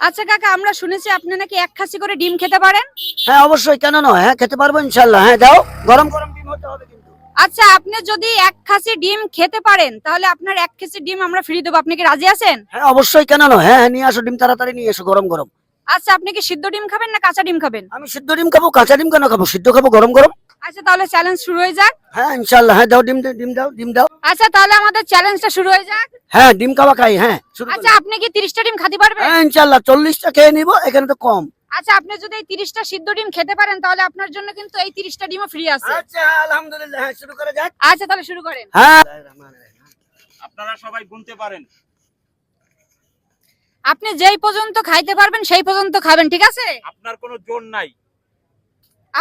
আচ্ছা কাকা, আমরা শুনেছি আপনি নাকি এক খাসি করে ডিম খেতে পারেন। হ্যাঁ অবশ্যই, কেন নয়, হ্যাঁ খেতে পারবো ইনশাল্লাহ। হ্যাঁ দাও, গরম গরম ডিম হতে হবে কিন্তু। আচ্ছা, আপনি যদি এক খাসি ডিম খেতে পারেন তাহলে আপনার এক কেজি ডিম আমরা ফ্রি দেবো, আপনি কি রাজি আছেন? হ্যাঁ অবশ্যই, কেন নয়, হ্যাঁ হ্যাঁ, নিয়ে আসো ডিম, তাড়াতাড়ি নিয়ে এসো গরম গরম। আচ্ছা, আপনি কি সিদ্ধ ডিম খাবেন না কাঁচা ডিম খাবেন? আমি সিদ্ধ ডিম খাবো, কাঁচা ডিম কেন খাবো, সিদ্ধ খাবো গরম গরম। আচ্ছা, তাহলে চ্যালেঞ্জ শুরু হয়ে যাক। হ্যাঁ ইনশাল্লাহ, হ্যাঁ দাও ডিম, ডিম দাও, ডিম দাও। আচ্ছা, তাহলে আমাদের চ্যালেঞ্জটা শুরু হয়ে যাক। হ্যাঁ ডিম খাওয়া খাই, হ্যাঁ শুরু আচ্ছা, করো। আপনি কি 30টা ডিম খেতে পারবেন? হ্যাঁ ইনশাল্লাহ 40টা খেয়ে নিবো, এখানে তো কম। আচ্ছা, আপনি যদি এই 30টা সিদ্ধ ডিম খেতে পারেন তাহলে আপনার জন্য কিন্তু এই 30টা ডিমও ফ্রি আছে। আচ্ছা আলহামদুলিল্লাহ, হ্যাঁ শুরু করা যাক। আচ্ছা, তাহলে শুরু করেন। হ্যাঁ আপনারা সবাই গুনতে পারেন। আপনি যেই পর্যন্ত খাইতে পারবেন সেই পর্যন্ত খাবেন, ঠিক আছে? আপনার কোনো জোর নাই।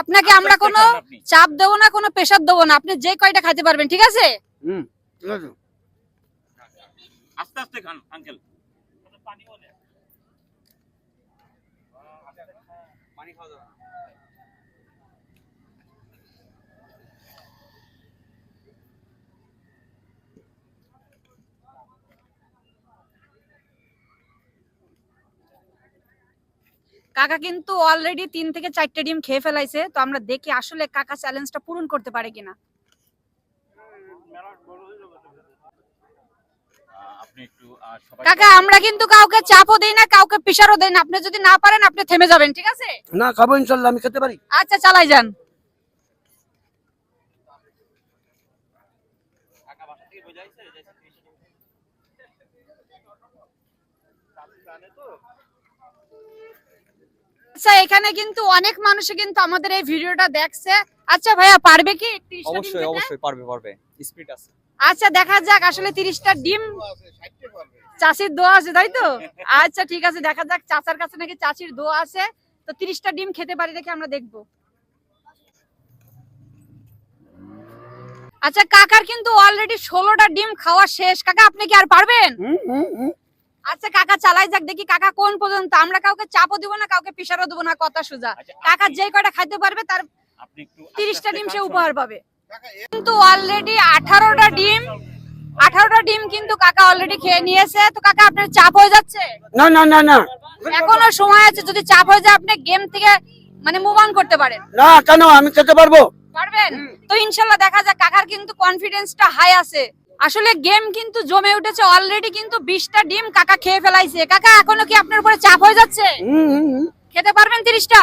আপনাকে আমরা কোনো আপনি চাপ দেবো না, কোনো প্রেশার দেবো না, আপনি যে কয়টা খাইতে পারবেন, ঠিক আছে? ঠিক আছে। আস্তে আস্তে খান আঙ্কেল। পানি বলে পানি খাওয়া যাবে না। কাকা কিন্তু অলরেডি 3 থেকে 4টে ডিম খেয়ে ফেলাইছে, তো আমরা দেখি আসলে কাকা চ্যালেঞ্জটা পূরণ করতে পারে কিনা। আপনি একটু সবাই কাকা, আমরা কিন্তু কাউকে চাপও দেই না, কাউকে প্রেশারও দেই না, আপনি যদি না পারেন আপনি থেমে যাবেন, ঠিক আছে? না খাবো ইনশাল্লাহ, আমি খেতে পারি। আচ্ছা, চালাই যান। টাকা বাসা থেকে বোঝাইছে যে জানে তো। আচ্ছা, এখানে কিন্তু অনেক মানুষ কিন্তু আমাদের এই ভিডিওটা দেখছে। আচ্ছা ভাইয়া, পারবে কি 30টা ডিম অবশ্যই খেতে? অবশ্যই পারবে স্পিড আছে। আচ্ছা, দেখা যাক আসলে 30টা ডিম চাচির দোয়া আছে, তাই তো? আচ্ছা ঠিক আছে, দেখা যাক চাচার কাছে নাকি চাচির দোয়া আছে। তো 30টা ডিম খেতে পারি দেখে আমরা দেখবো। আচ্ছা, কাকার কিন্তু অলরেডি 16টা ডিম খাওয়া শেষ। কাকা, আপনি কি আর পারবেন? আচ্ছা কাকা, চালাই যাক, দেখি কাকা কোন পর্যন্ত। আমরা কাউকে চাপও দিব না, কাউকে প্রেশারও দিব না, কথা সোজা। কাকা যে কয়টা খাইতে পারবে তার আপনি একটু 30টা ডিম সে উপহার পাবে। কিন্তু অলরেডি 18টা ডিম কিন্তু কাকা অলরেডি খেয়ে নিয়েছে। তো কাকা, আপনার চাপ হয়ে যাচ্ছে? না না না না এখনো সময় আছে, যদি চাপ হয়ে যায় আপনি গেম থেকে মানে মুভ অন করতে পারেন। না, কেন, আমি খেতে পারবো। পারবেন তো ইনশাল্লাহ। দেখা যাক, কাকার কিন্তু কনফিডেন্সটা হাই আছে। আসলে গেম কিন্তু জমে উঠেছে, অলরেডি কিন্তু 20টা ডিম কাকা খেয়ে ফেলাইছে। কাকা, এখনো কি আপনার উপরে চাপ হয়ে যাচ্ছে? খেতে পারবেন 30টা?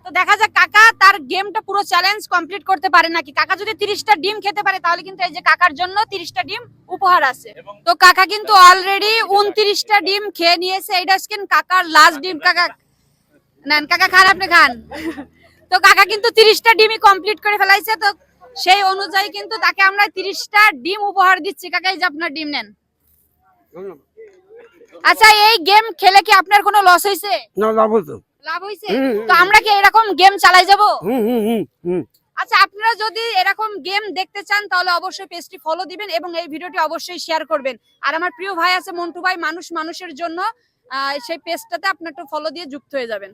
তো দেখা যাক কাকা তার গেমটা পুরো চ্যালেঞ্জ কমপ্লিট করতে পারে নাকি। কাকা যদি 30টা ডিম খেতে পারে তাহলে কিন্তু এই যে কাকার জন্য 30টা ডিম উপহার আছে। তো কাকা কিন্তু অলরেডি 29টা ডিম খেয়ে নিয়েছে। এইটা স্কিন কাকার লাস্ট ডিম। কাকা নেন, কাকা খান, আপনি খান। তো কাকা কিন্তু 30টা ডিমই কমপ্লিট করে ফেলাইছে। তো সেই অনুযায়ী কিন্তু তাকে আমরা 30টা ডিম উপহার দিচ্ছি। কাকা, এই যে আপনার ডিম নেন। আচ্ছা, এই গেম খেলে কি আপনার কোনো লস হয়েছে? না লাভ হতো। লাভ হয়েছে? তো আমরা কি এরকম গেম চালাই যাব? হুম। আচ্ছা, আপনারা যদি এরকম গেম দেখতে চান তাহলে অবশ্যই পেজটি ফলো দিবেন এবং এই ভিডিওটি অবশ্যই শেয়ার করবেন। আর আমার প্রিয় ভাই আছে মন্টু ভাই, মানুষ মানুষের জন্য, সেই পেজটাতে আপনি একটু ফলো দিয়ে যুক্ত হয়ে যাবেন।